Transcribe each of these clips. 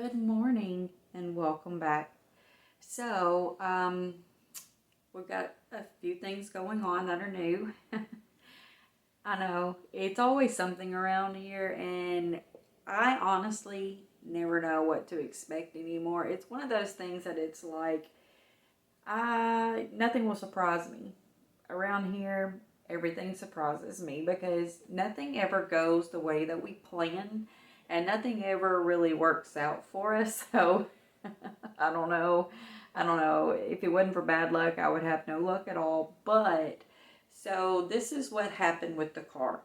Good morning and welcome back. So, we've got a few things going on that are new. I know it's always something around here, and I honestly never know what to expect anymore. It's one of those things that it's like, nothing will surprise me. Around here, everything surprises me because nothing ever goes the way that we plan, and nothing ever really works out for us. So, I don't know. I don't know. If it wasn't for bad luck, I would have no luck at all. But so this is what happened with the car.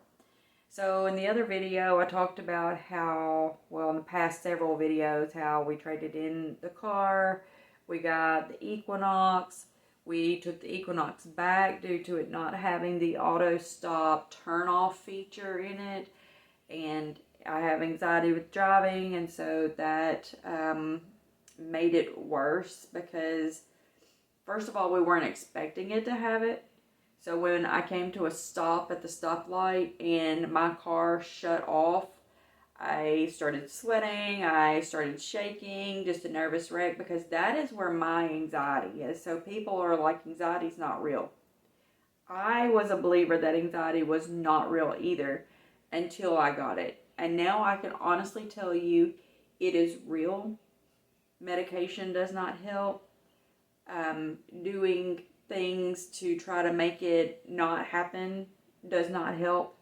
So in the other video, I talked about how, well, in the past several videos, how we traded in the car. We got the Equinox. We took the Equinox back due to it not having the auto stop turn off feature in it. And I have anxiety with driving, and so that made it worse because, first of all, we weren't expecting it to have it. So when I came to a stop at the stoplight and my car shut off, I started sweating, I started shaking, just a nervous wreck, because that is where my anxiety is. So people are like, anxiety's not real. I was a believer that anxiety was not real either until I got it. And now I can honestly tell you it is real. Medication does not help. Doing things to try to make it not happen does not help.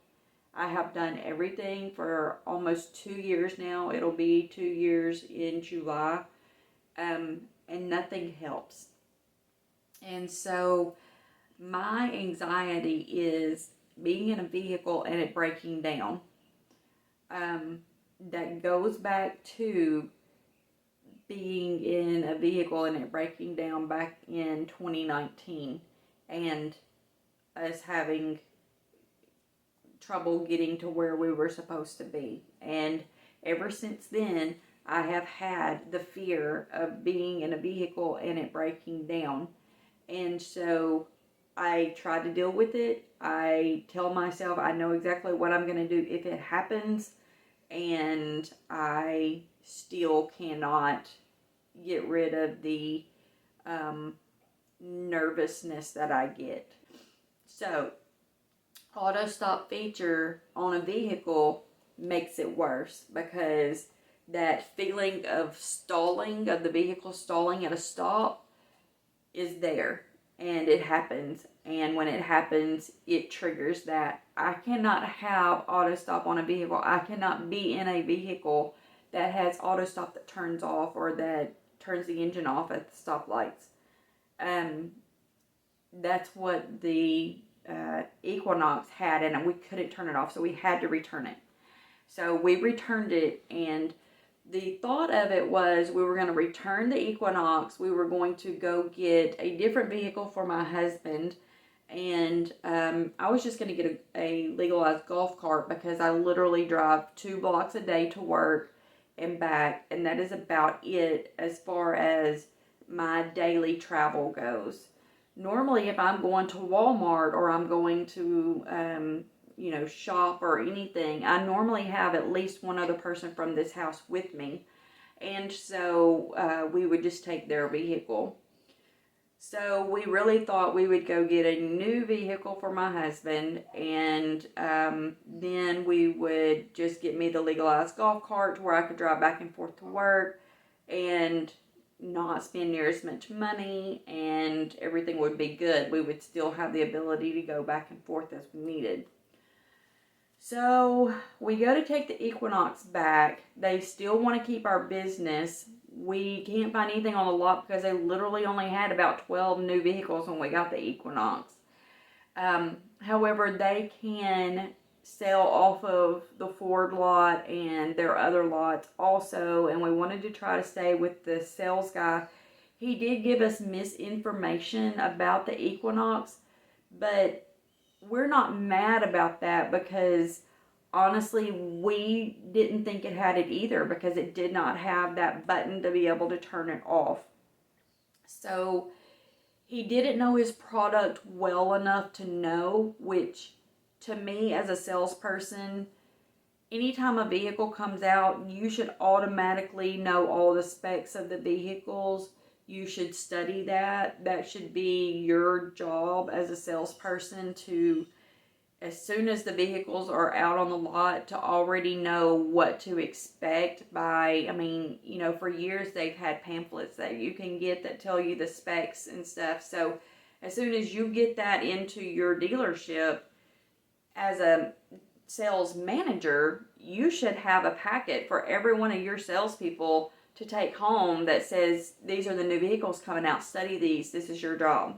I have done everything for almost 2 years now. It'll be 2 years in July. And nothing helps. And so my anxiety is being in a vehicle and it breaking down. That goes back to being in a vehicle and it breaking down back in 2019 and us having trouble getting to where we were supposed to be. And ever since then, I have had the fear of being in a vehicle and it breaking down. And so I try to deal with it. I tell myself I know exactly what I'm going to do if it happens, and I still cannot get rid of the nervousness that I get. So, auto stop feature on a vehicle makes it worse because that feeling of stalling, of the vehicle stalling at a stop, is there, and it happens. And when it happens, it triggers that. I cannot have auto stop on a vehicle. I cannot be in a vehicle that has auto stop that turns off or that turns the engine off at the stoplights. That's what the Equinox had, and we couldn't turn it off, so we had to return it. So we returned it, and the thought of it was we were going to return the Equinox. We were going to go get a different vehicle for my husband, and I was just going to get a legalized golf cart because I literally drive 2 blocks a day to work and back, and that is about it as far as my daily travel goes. Normally, if I'm going to Walmart or I'm going to shop or anything, I normally have at least one other person from this house with me. And so we would just take their vehicle. So we really thought we would go get a new vehicle for my husband, and then we would just get me the legalized golf cart to where I could drive back and forth to work and not spend near as much money, and everything would be good. We would still have the ability to go back and forth as we needed. So we go to take the Equinox back. They still want to keep our business. We can't find anything on the lot because they literally only had about 12 new vehicles when we got the Equinox. However, they can sell off of the Ford lot and their other lots also, and we wanted to try to stay with the sales guy. He did give us misinformation about the Equinox, but we're not mad about that because honestly we didn't think it had it either because it did not have that button to be able to turn it off. So he didn't know his product well enough to know, which to me as a salesperson, anytime a vehicle comes out, you should automatically know all the specs of the vehicles. You should study that. That should be your job as a salesperson to, as soon as the vehicles are out on the lot, to already know what to expect by, I mean, you know, for years they've had pamphlets that you can get that tell you the specs and stuff. So as soon as you get that into your dealership, as a sales manager, you should have a packet for every one of your salespeople to take home that says, these are the new vehicles coming out, study these, this is your job.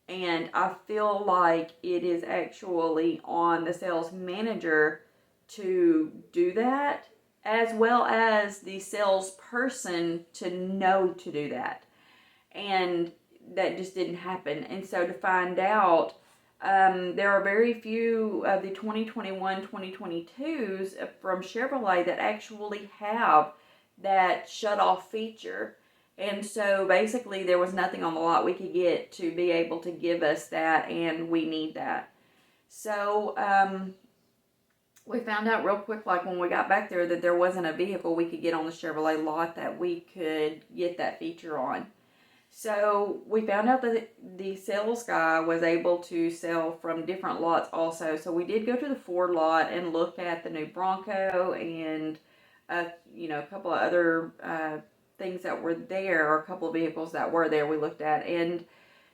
And I feel like it is actually on the sales manager to do that, as well as the salesperson to know to do that. And that just didn't happen. And so to find out, there are very few of the 2021, 2022s from Chevrolet that actually have that shut-off feature. And so basically there was nothing on the lot we could get to be able to give us that, and we need that. So we found out real quick, like when we got back there, that there wasn't a vehicle we could get on the Chevrolet lot that we could get that feature on. So we found out that the sales guy was able to sell from different lots also. So we did go to the Ford lot and look at the new Bronco and you know, a couple of other things that were there, or a couple of vehicles that were there we looked at. And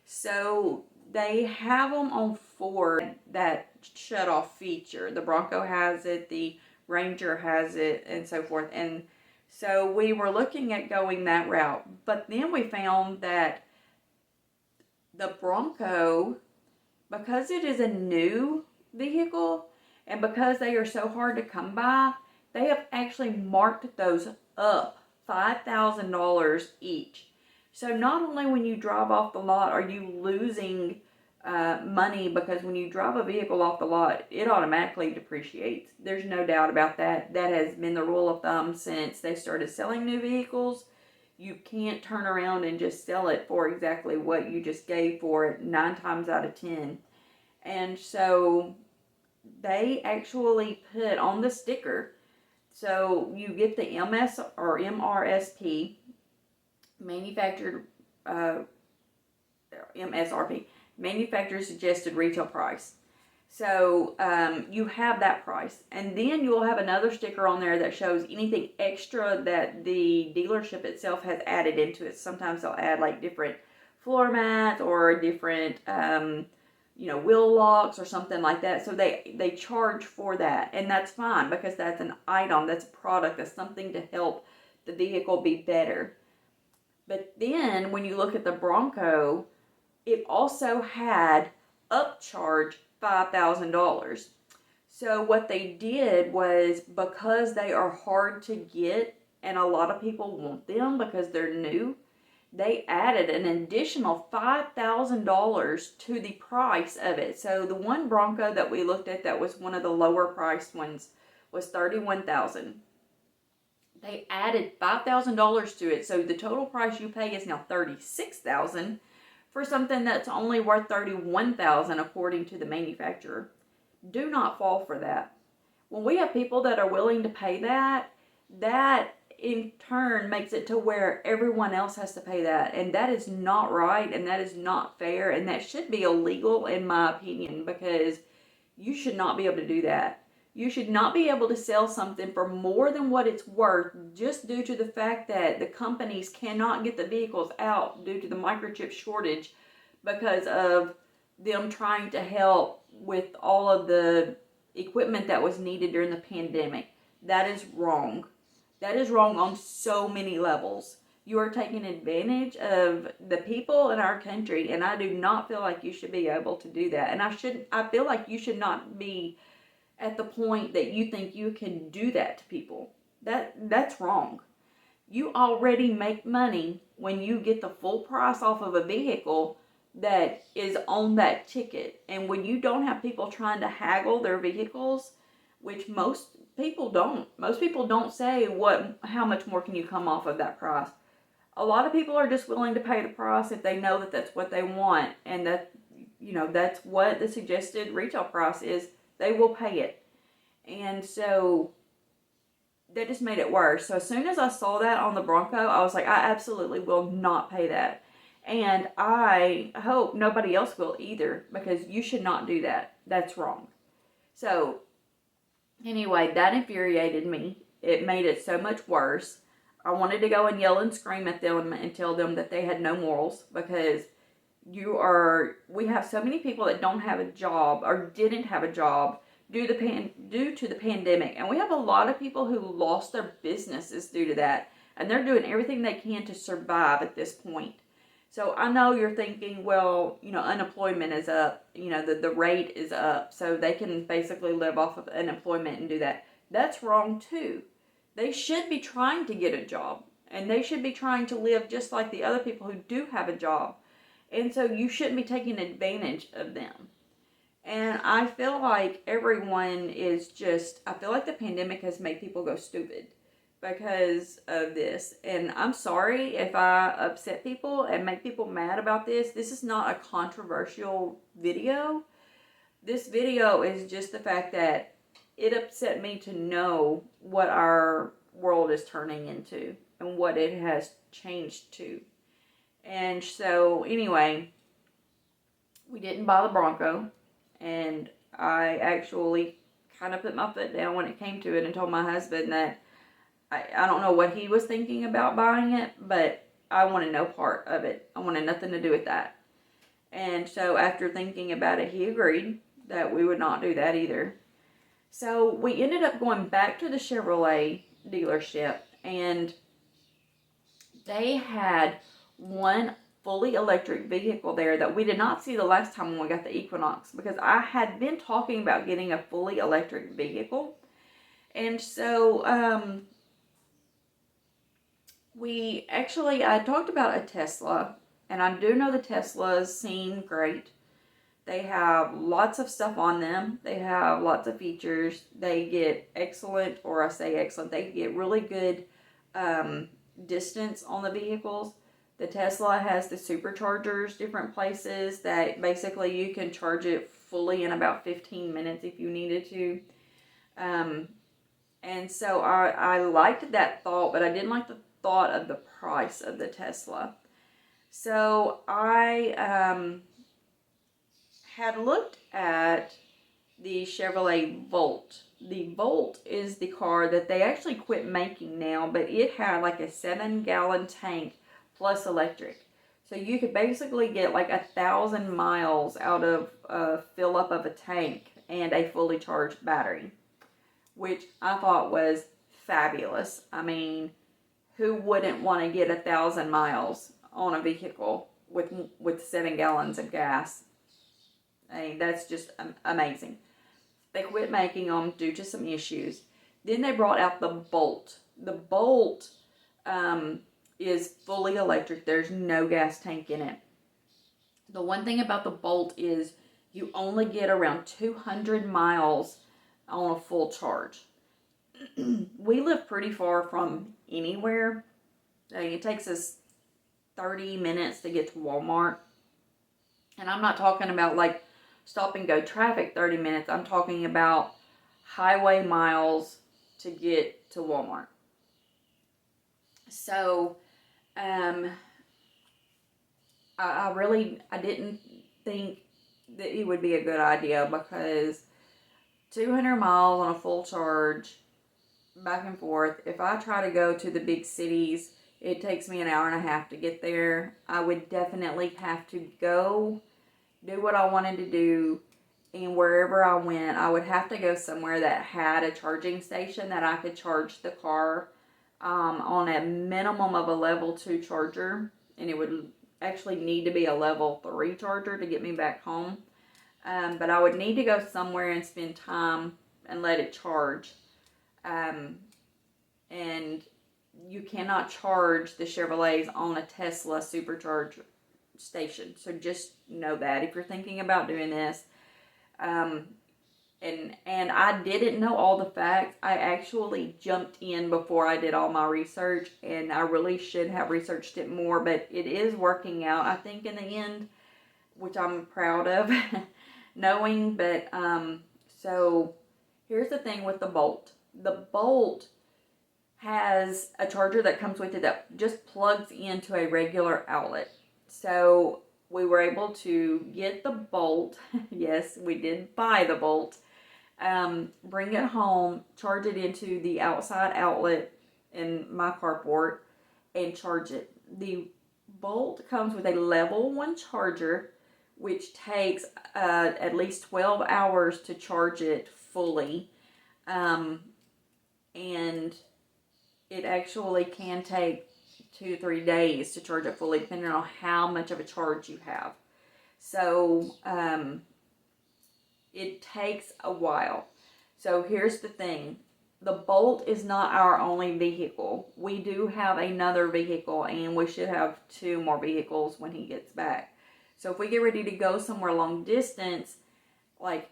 so they have them on Ford, that shut off feature. The Bronco has it, the Ranger has it, and so forth. And so we were looking at going that route. But then we found that the Bronco, because it is a new vehicle and because they are so hard to come by, they have actually marked those up $5,000 each. So not only when you drive off the lot are you losing money, because when you drive a vehicle off the lot, it automatically depreciates. There's no doubt about that. That has been the rule of thumb since they started selling new vehicles. You can't turn around and just sell it for exactly what you just gave for it 9 times out of 10. And so they actually put on the sticker, so you get the MS or MRSP, manufactured MSRP, manufacturer suggested retail price. So you have that price, and then you'll have another sticker on there that shows anything extra that the dealership itself has added into it. Sometimes they'll add like different floor mats or different you know, wheel locks or something like that. So they charge for that, and that's fine because that's an item, that's a product, that's something to help the vehicle be better. But then when you look at the Bronco, it also had upcharge $5,000. So what they did was, because they are hard to get and a lot of people want them because they're new, they added an additional $5,000 to the price of it. So the one Bronco that we looked at that was one of the lower priced ones was $31,000. They added $5,000 to it, so the total price you pay is now $36,000 for something that's only worth $31,000 according to the manufacturer. Do not fall for that. When we have people that are willing to pay that, that in turn makes it to where everyone else has to pay that, and that is not right, and that is not fair, and that should be illegal in my opinion, because you should not be able to do that. You should not be able to sell something for more than what it's worth just due to the fact that the companies cannot get the vehicles out due to the microchip shortage because of them trying to help with all of the equipment that was needed during the pandemic. That is wrong. That is wrong on so many levels. You are taking advantage of the people in our country, and I do not feel like you should be able to do that. And I feel like you should not be at the point that you think you can do that to people. That's wrong. You already make money when you get the full price off of a vehicle that is on that ticket. And when you don't have people trying to haggle their vehicles, which most people don't. Most people don't say how much more can you come off of that price. A lot of people are just willing to pay the price if they know that that's what they want, and that, you know, that's what the suggested retail price is. They will pay it. And so that just made it worse. So as soon as I saw that on the Bronco, I was like, I absolutely will not pay that. And I hope nobody else will either, because you should not do that. That's wrong. So anyway, that infuriated me. It made it so much worse. I wanted to go and yell and scream at them and tell them that they had no morals, because we have so many people that don't have a job or didn't have a job due to the pandemic, and we have a lot of people who lost their businesses due to that, and they're doing everything they can to survive at this point. So I know you're thinking, well, unemployment is up, the rate is up, so they can basically live off of unemployment and do that. That's wrong too. They should be trying to get a job, and they should be trying to live just like the other people who do have a job. And so you shouldn't be taking advantage of them. And I feel like I feel like the pandemic has made people go stupid because of this. And I'm sorry if I upset people and make people mad about this. This is not a controversial video. This video is just the fact that it upset me to know what our world is turning into and what it has changed to. And so, anyway, we didn't buy the Bronco, and I actually kind of put my foot down when it came to it and told my husband that I don't know what he was thinking about buying it, but I wanted no part of it. I wanted nothing to do with that. And so, after thinking about it, he agreed that we would not do that either. So, we ended up going back to the Chevrolet dealership, and they had one fully electric vehicle there that we did not see the last time when we got the Equinox, because I had been talking about getting a fully electric vehicle. And so I talked about a Tesla, and I do know the Teslas seem great. They have lots of stuff on them. They have lots of features. They get excellent, or I say excellent, they get really good distance on the vehicles. The Tesla has the superchargers, different places that basically you can charge it fully in about 15 minutes if you needed to. And so I liked that thought, but I didn't like the thought of the price of the Tesla. So I had looked at the Chevrolet Volt. The Volt is the car that they actually quit making now, but it had like a 7-gallon tank plus electric. So you could basically get like 1,000 miles out of a fill up of a tank and a fully charged battery, which I thought was fabulous. I mean, who wouldn't want to get 1,000 miles on a vehicle with 7 gallons of gas? I mean, that's just amazing. They quit making them due to some issues. Then they brought out the Bolt. The Bolt is fully electric. There's no gas tank in it. The one thing about the Bolt is you only get around 200 miles on a full charge. We live pretty far from anywhere. It takes us 30 minutes to get to Walmart. And I'm not talking about like stop and go traffic 30 minutes. I'm talking about highway miles to get to Walmart. So, I didn't think that it would be a good idea, because 200 miles on a full charge back and forth. If I try to go to the big cities, it takes me an hour and a half to get there. I would definitely have to go do what I wanted to do, and wherever I went, I would have to go somewhere that had a charging station that I could charge the car on a minimum of a level 2 charger, and it would actually need to be a level 3 charger to get me back home. But I would need to go somewhere and spend time and let it charge. And you cannot charge the Chevrolets on a Tesla supercharger station. So just know that if you're thinking about doing this. And I didn't know all the facts. I actually jumped in before I did all my research, and I really should have researched it more, but it is working out, I think, in the end, which I'm proud of knowing. But so Here's the thing with the Bolt. The Bolt has a charger that comes with it that just plugs into a regular outlet. So we were able to get the Bolt. Yes, we did buy the Bolt. Bring it home, charge it into the outside outlet in my carport, and charge it. The Bolt comes with a level 1 charger, which takes at least 12 hours to charge it fully. And it actually can take 2 to 3 days to charge it fully, depending on how much of a charge you have. So it takes a while. So here's the thing. The Bolt is not our only vehicle. We do have another vehicle, and we should have 2 more vehicles when he gets back. So if we get ready to go somewhere long distance, like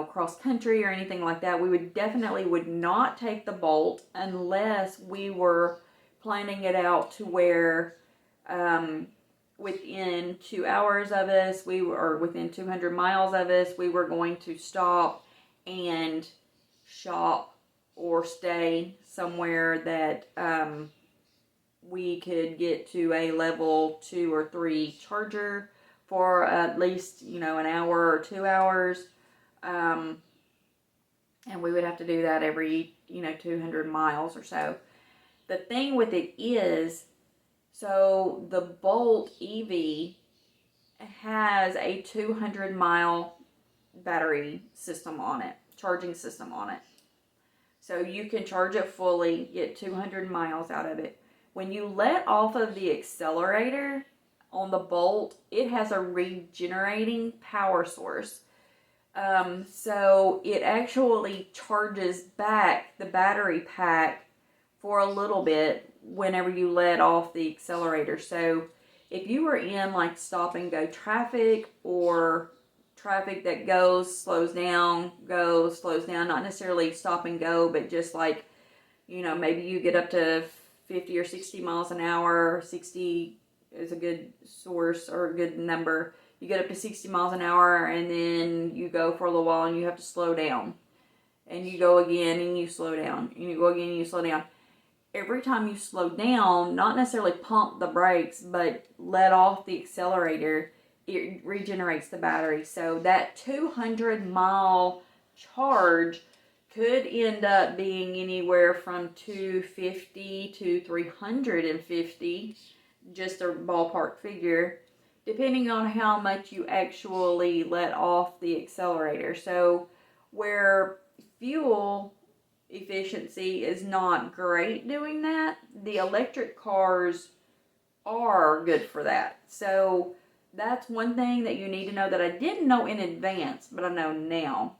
cross country or anything like that, we would not take the Bolt unless we were planning it out to where within 2 hours of us, within 200 miles of us, we were going to stop and shop or stay somewhere that we could get to a level 2 or 3 charger for at least, an hour or 2 hours. And we would have to do that every, 200 miles or so. The thing with it is, so the Bolt EV has a 200 mile battery system on it, charging system on it. So you can charge it fully, get 200 miles out of it. When you let off of the accelerator on the Bolt, it has a regenerating power source. So it actually charges back the battery pack for a little bit whenever you let off the accelerator. So if you were in like stop and go traffic, or traffic that slows down, not necessarily stop and go, but just like, maybe you get up to 50 or 60 miles an hour. 60 is a good source or a good number. You get up to 60 miles an hour, and then you go for a little while and you have to slow down. And you go again and you slow down. And you go again and you slow down. Every time you slow down, not necessarily pump the brakes, but let off the accelerator, it regenerates the battery. So that 200 mile charge could end up being anywhere from 250 to 350, just a ballpark figure, depending on how much you actually let off the accelerator. So where fuel efficiency is not great doing that, the electric cars are good for that. So that's one thing that you need to know that I didn't know in advance, but I know now.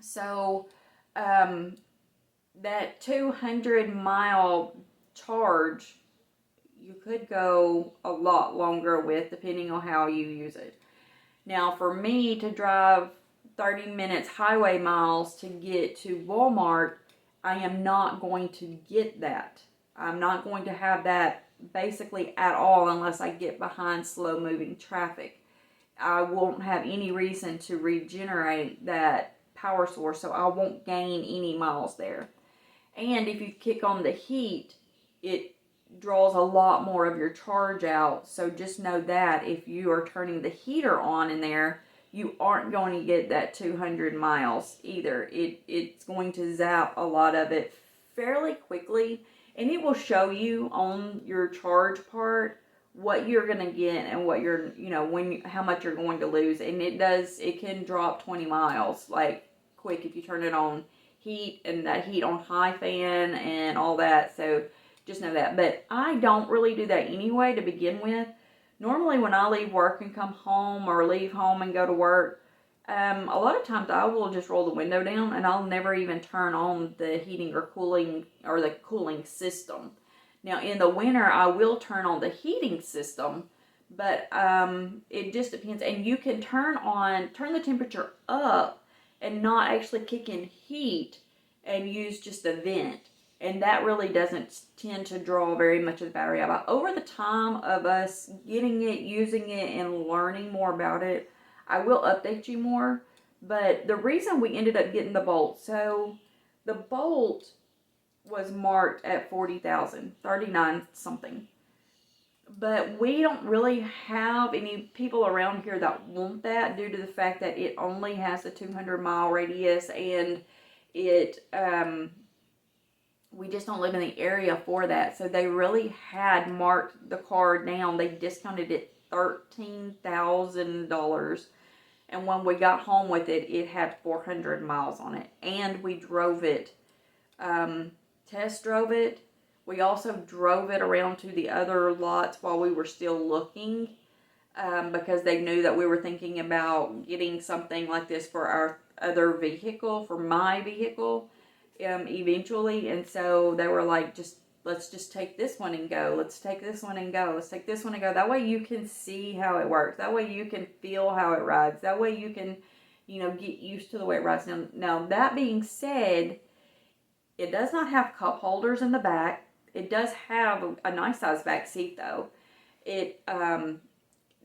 So that 200 mile charge, you could go a lot longer with, depending on how you use it. Now, for me to drive 30 minutes highway miles to get to Walmart, I am not going to get that. I'm not going to have that basically at all unless I get behind slow moving traffic. I won't have any reason to regenerate that power source, so I won't gain any miles there. And if you kick on the heat, it draws a lot more of your charge out. So just know that if you are turning the heater on in there, you aren't going to get that 200 miles either. It's going to zap a lot of it fairly quickly, and it will show you on your charge part what you're going to get and what you're, how much you're going to lose. And it can drop 20 miles like quick if you turn it on heat, and that heat on high fan and all that. So just know that. But I don't really do that anyway to begin with. Normally when I leave work and come home, or leave home and go to work, a lot of times I will just roll the window down, and I'll never even turn on the heating or cooling, or the cooling system. Now in the winter I will turn on the heating system, but it just depends. And you can turn the temperature up and not actually kick in heat, and use just a vent. And that really doesn't tend to draw very much of the battery out. Over the time of us getting it, using it, and learning more about it, I will update you more. But the reason we ended up getting the Bolt, so the Bolt was marked at 40,000, 39 something. But we don't really have any people around here that want that due to the fact that it only has a 200-mile radius, and it we just don't live in the area for that. So they really had marked the car down. They discounted it $13,000. And when we got home with it, it had 400 miles on it. And we drove it, test drove it. We also drove it around to the other lots while we were still looking, because they knew that we were thinking about getting something like this for our other vehicle, for my vehicle, eventually. And so they were like, let's just take this one and go. Let's take this one and go. Let's take this one and go. That way you can see how it works. That way you can feel how it rides. That way you can, get used to the way it rides. Now that being said, it does not have cup holders in the back. It does have a nice size back seat though. It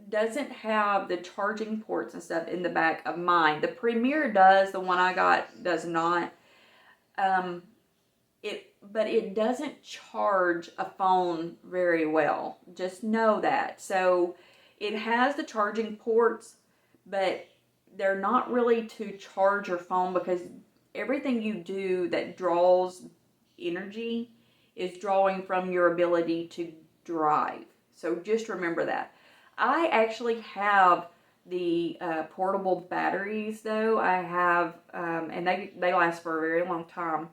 doesn't have the charging ports and stuff in the back of mine. The Premier does. The one I got does not. But it doesn't charge a phone very well. Just know that. So it has the charging ports, but they're not really to charge your phone, because everything you do that draws energy is drawing from your ability to drive. So just remember that. I actually have the portable batteries though. I have, and they last for a very long time.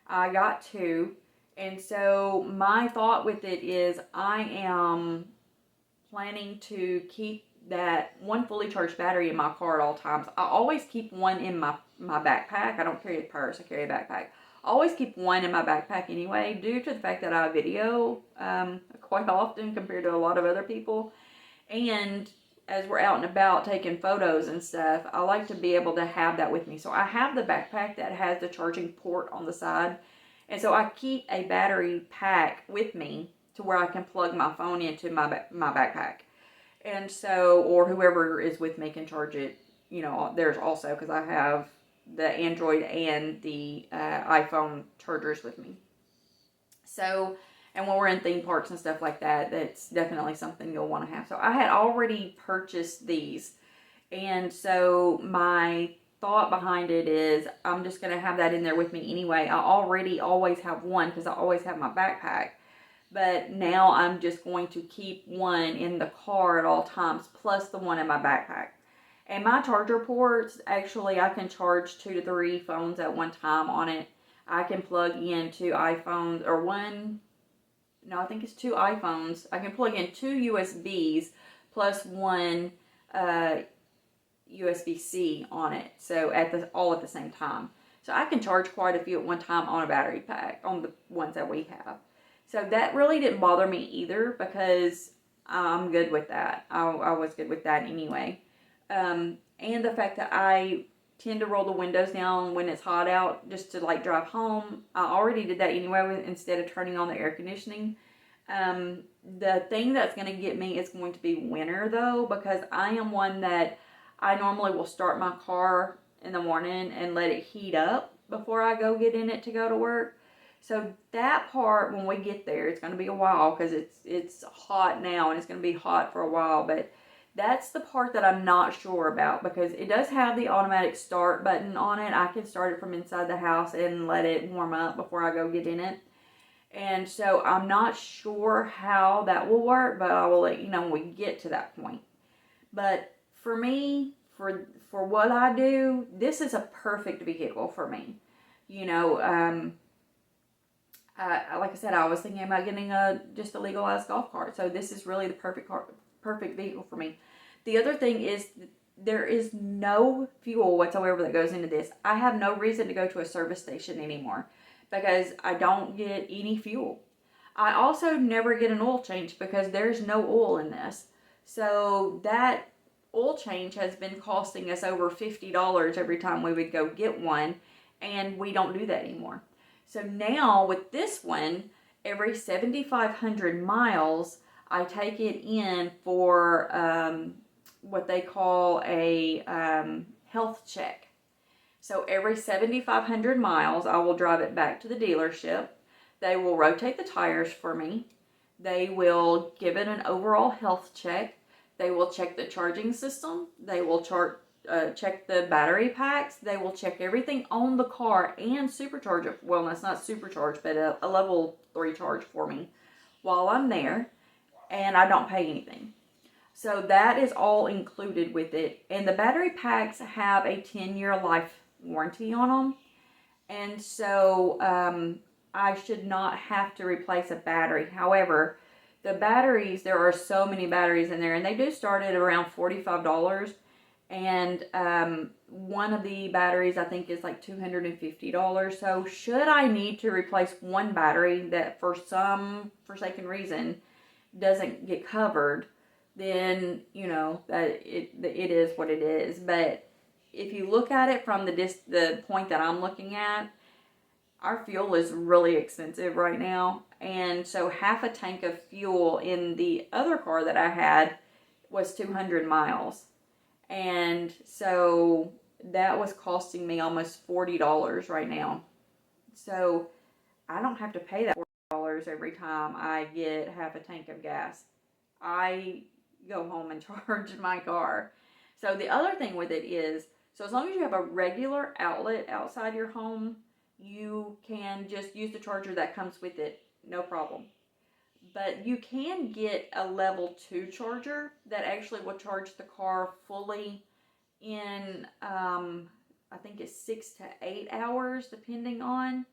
I got two, and so my thought with it is I am planning to keep that one fully charged battery in my car at all times. I always keep one in my backpack. I don't carry a purse, I carry a backpack. I always keep one in my backpack anyway, due to the fact that I video quite often compared to a lot of other people. And as we're out and about taking photos and stuff, I like to be able to have that with me. So I have the backpack that has the charging port on the side. And so I keep a battery pack with me to where I can plug my phone into my backpack. And so, or whoever is with me can charge it, there's also, because I have the Android and the iPhone chargers with me. So, and when we're in theme parks and stuff like that, that's definitely something you'll want to have. So I had already purchased these. And so my thought behind it is I'm just going to have that in there with me anyway. I already always have one because I always have my backpack. But now I'm just going to keep one in the car at all times, plus the one in my backpack. And my charger ports, actually I can charge 2 to 3 phones at one time on it. I can plug in 2 iPhones, or I think it's 2 iPhones. I can plug in 2 USBs plus one USB-C on it. So all at the same time. So I can charge quite a few at one time on a battery pack, on the ones that we have. So that really didn't bother me either, because I'm good with that. I was good with that anyway. And the fact that I tend to roll the windows down when it's hot out just to drive home. I already did that anyway instead of turning on the air conditioning. The thing that's going to get me is going to be winter though, because I am one that I normally will start my car in the morning and let it heat up before I go get in it to go to work. So that part, when we get there, it's going to be a while because it's hot now and it's going to be hot for a while, but that's the part that I'm not sure about, because it does have the automatic start button on it. I can start it from inside the house and let it warm up before I go get in it. And so I'm not sure how that will work, but I will let you know when we get to that point. But for me, for what I do, this is a perfect vehicle for me. Like I said, I was thinking about getting just a legalized golf cart. So this is really the perfect vehicle for me. The other thing is there is no fuel whatsoever that goes into this. I have no reason to go to a service station anymore because I don't get any fuel. I also never get an oil change because there's no oil in this. So that oil change has been costing us over $50 every time we would go get one, and we don't do that anymore. So now with this one, every 7,500 miles, I take it in for what they call a health check. So every 7,500 miles, I will drive it back to the dealership. They will rotate the tires for me. They will give it an overall health check. They will check the charging system. They will check the battery packs. They will check everything on the car and supercharge it. Well, that's not supercharge, but a level 3 charge for me while I'm there. And I don't pay anything. So that is all included with it. And the battery packs have a 10-year life warranty on them. And so I should not have to replace a battery. However, the batteries, there are so many batteries in there, and they do start at around $45. And one of the batteries, I think, is like $250. So should I need to replace one battery that for some forsaken reason doesn't get covered, then that it is what it is. But if you look at it from the point that I'm looking at, our fuel is really expensive right now. And so half a tank of fuel in the other car that I had was 200 miles. And so that was costing me almost $40 right now. So I don't have to pay that $40 every time I get half a tank of gas. I go home and charge my car. So the other thing with it is, so as long as you have a regular outlet outside your home, you can just use the charger that comes with it, no problem. But you can get a level 2 charger that actually will charge the car fully in, I think it's 6 to 8 hours, depending on.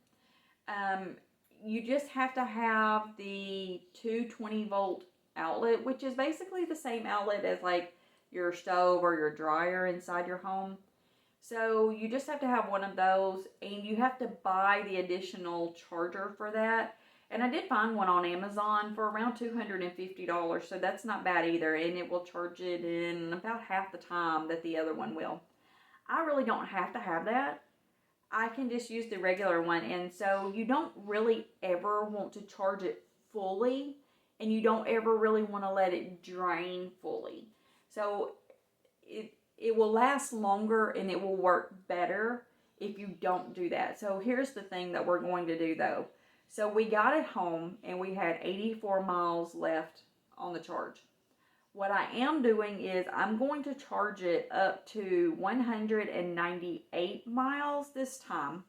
You just have to have the 220-volt outlet, which is basically the same outlet as like your stove or your dryer inside your home. So you just have to have one of those, and you have to buy the additional charger for that. And I did find one on Amazon for around $250, so that's not bad either, and it will charge it in about half the time that the other one will. I really don't have to have that. I can just use the regular one, and so you don't really ever want to charge it fully, and you don't ever really want to let it drain fully. So it will last longer and it will work better if you don't do that. So here's the thing that we're going to do though. So we got it home and we had 84 miles left on the charge. What I am doing is I'm going to charge it up to 198 miles this time.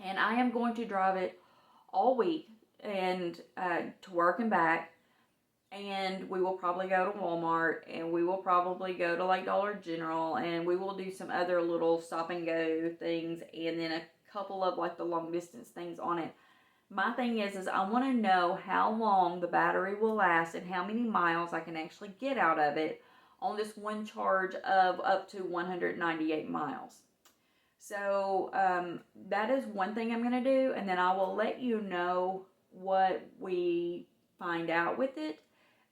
And I am going to drive it all week and to work and back. And we will probably go to Walmart, and we will probably go to like Dollar General, and we will do some other little stop and go things, and then a couple of like the long distance things on it. My thing is I want to know how long the battery will last and how many miles I can actually get out of it on this one charge of up to 198 miles. So that is one thing I'm going to do, and then I will let you know what we find out with it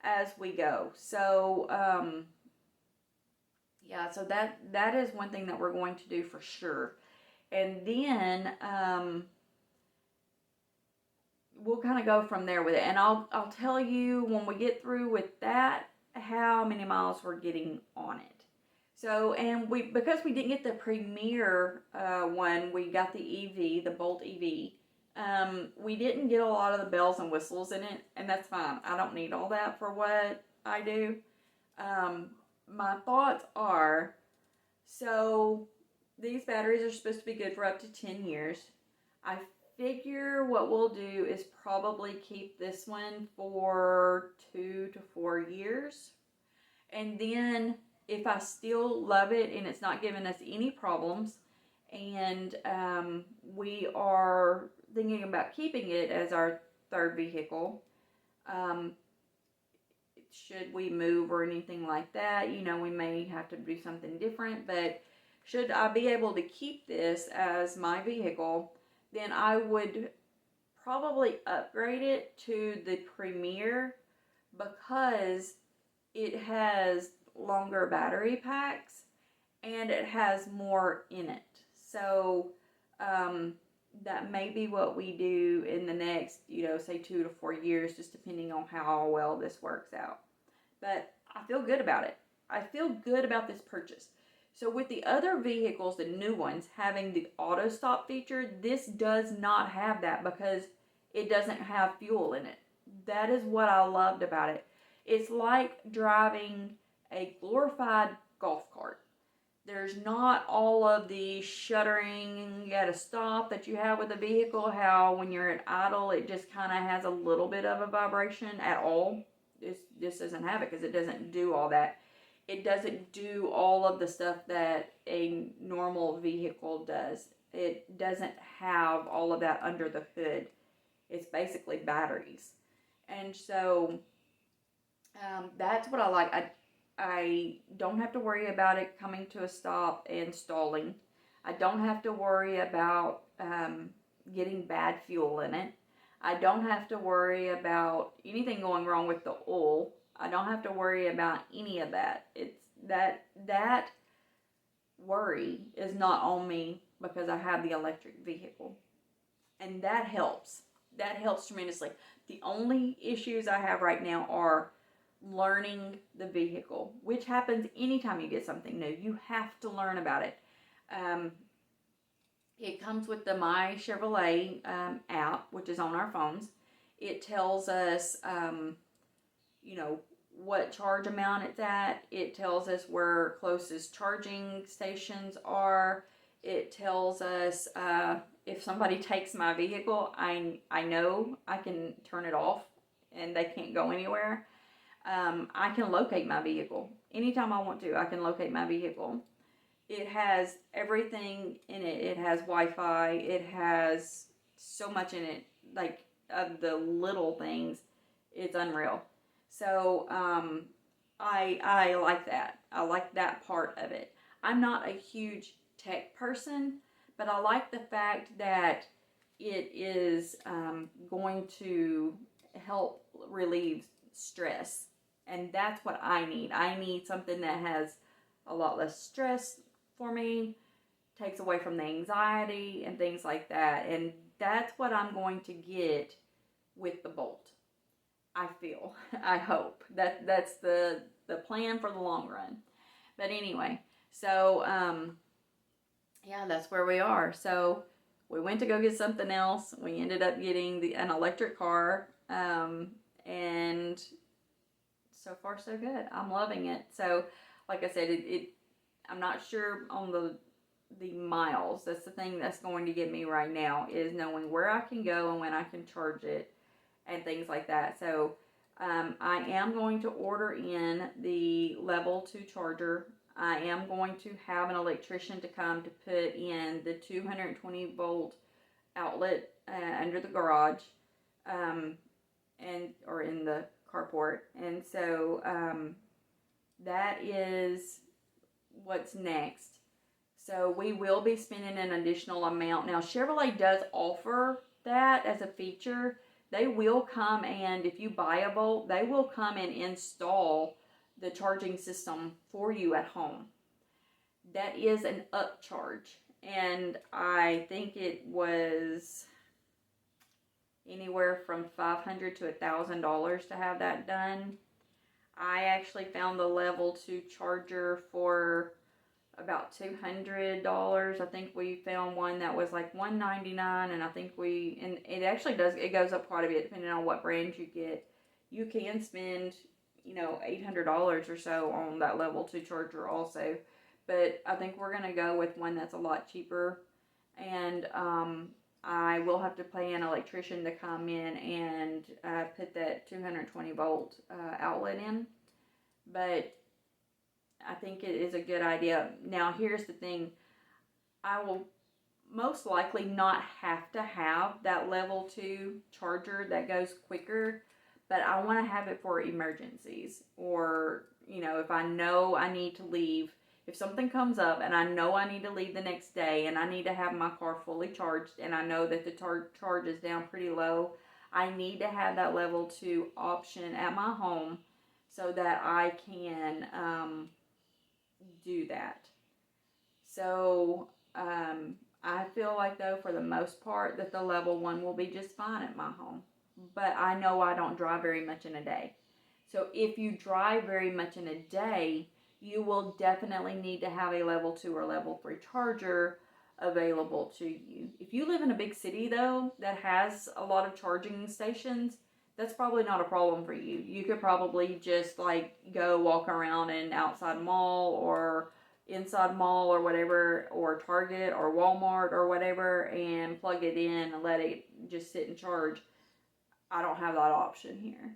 as we go. So yeah, so that is one thing that we're going to do for sure. And then we'll kind of go from there with it, and I'll tell you when we get through with that how many miles we're getting on it. So, and because we didn't get the Premier one, we got the EV, the Bolt EV. We didn't get a lot of the bells and whistles in it, and that's fine. I don't need all that for what I do. My thoughts are, so these batteries are supposed to be good for up to 10 years. I figure what we'll do is probably keep this one for 2 to 4 years. And then if I still love it and it's not giving us any problems, and we are thinking about keeping it as our third vehicle, should we move or anything like that, we may have to do something different. But should I be able to keep this as my vehicle, then I would probably upgrade it to the Premier, because it has longer battery packs and it has more in it. So that may be what we do in the next, say 2 to 4 years, just depending on how well this works out. But I feel good about it. I feel good about this purchase. So with the other vehicles, the new ones, having the auto stop feature, this does not have that because it doesn't have fuel in it. That is what I loved about it. It's like driving a glorified golf cart. There's not all of the shuddering at a stop that you have with a vehicle, how when you're at idle, it just kind of has a little bit of a vibration at all. This doesn't have it because it doesn't do all that. It doesn't do all of the stuff that a normal vehicle does. It doesn't have all of that under the hood. It's basically batteries. And so that's what I like. I don't have to worry about it coming to a stop and stalling. I don't have to worry about getting bad fuel in it. I don't have to worry about anything going wrong with the oil. I don't have to worry about any of that. It's that worry is not on me because I have the electric vehicle. And that helps. That helps tremendously. The only issues I have right now are learning the vehicle, which happens anytime you get something new. You have to learn about it. It comes with the My Chevrolet app, which is on our phones. It tells us, what charge amount it's at. It tells us where closest charging stations are. It tells us if somebody takes my vehicle, I know I can turn it off and they can't go anywhere. I can locate my vehicle. Anytime I want to, I can locate my vehicle. It has everything in it. It has Wi-Fi. It has so much in it, like the little things. It's unreal. So I like that. I like that part of it. I'm not a huge tech person, but I like the fact that it is going to help relieve stress. And that's what I need. I need something that has a lot less stress for me, takes away from the anxiety and things like that. And that's what I'm going to get with the Bolt. I feel, I hope that's the plan for the long run. But anyway, so yeah, that's where we are. So we went to go get something else. We ended up getting an electric car, and so far so good. I'm loving it. So like I said, I'm not sure on the miles. That's the thing that's going to get me right now, is knowing where I can go and when I can charge it and things like that. So I am going to order in the level 2 charger. I am going to have an electrician to come to put in the 220 volt outlet under the garage, or in the carport. And so that is what's next. So we will be spending an additional amount. Now Chevrolet does offer that as a feature. They will come, and if you buy a Volt, they will come and install the charging system for you at home. That is an upcharge, and I think it was anywhere from $500 to $1,000 to have that done. I actually found the level 2 charger for about $200. I think we found one that was like $199, and I think and it actually it goes up quite a bit depending on what brand you get. You can spend, $800 or so on that level 2 charger also. But I think we're going to go with one that's a lot cheaper, and I will have to pay an electrician to come in and put that 220 volt outlet in. But I think it is a good idea. Now, here's the thing. I will most likely not have to have that level 2 charger that goes quicker, but I want to have it for emergencies, or, if I know I need to leave. If something comes up and I know I need to leave the next day and I need to have my car fully charged and I know that the charge is down pretty low, I need to have that level 2 option at my home so that I can do that. So I feel like, though, for the most part, that the level 1 will be just fine at my home. But I know I don't drive very much in a day. So if you drive very much in a day, you will definitely need to have a level 2 or level 3 charger available to you. If you live in a big city though that has a lot of charging stations, that's probably not a problem for you. You could probably just like go walk around an outside mall or inside mall or whatever, or Target or Walmart or whatever, and plug it in and let it just sit and charge. I don't have that option here.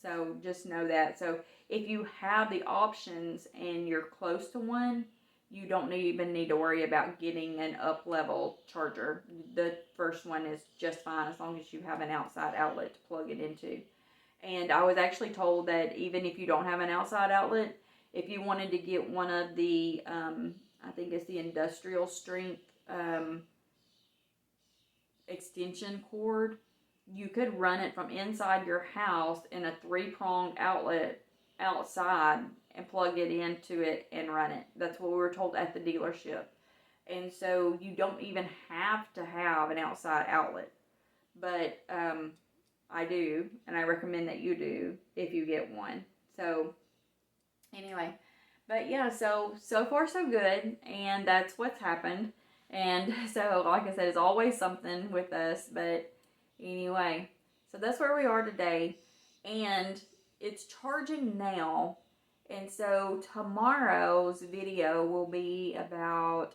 So just know that. So if you have the options and you're close to one, you don't even need to worry about getting an up level charger. The first one is just fine as long as you have an outside outlet to plug it into. And I was actually told that even if you don't have an outside outlet, if you wanted to get one of the, I think it's the industrial strength extension cord, you could run it from inside your house in a 3-pronged outlet outside and plug it into it and run it. That's what we were told at the dealership. And so you don't even have to have an outside outlet. But I do, and I recommend that you do if you get one. So anyway, but yeah, so far so good, and that's what's happened. And so, like I said, it's always something with us. But anyway, so that's where we are today, and it's charging now. And so tomorrow's video will be about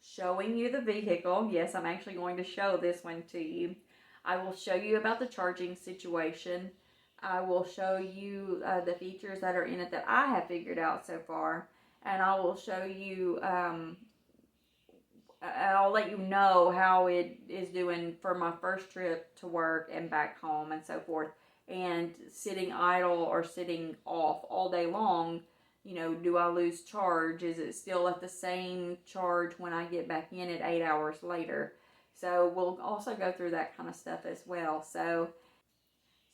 showing you the vehicle. Yes, I'm actually going to show this one to you. I will show you about the charging situation. I will show you the features that are in it that I have figured out so far. And I will show you, I'll let you know how it is doing for my first trip to work and back home and so forth. And sitting idle or sitting off all day long, you know, do I lose charge? Is it still at the same charge when I get back in it 8 hours later? So we'll also go through that kind of stuff as well. So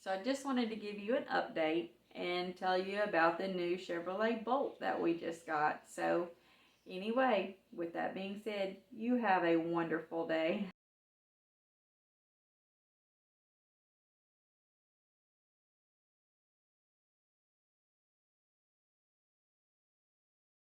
I just wanted to give you an update and tell you about the new Chevrolet Bolt that we just got. So anyway, with that being said, you have a wonderful day.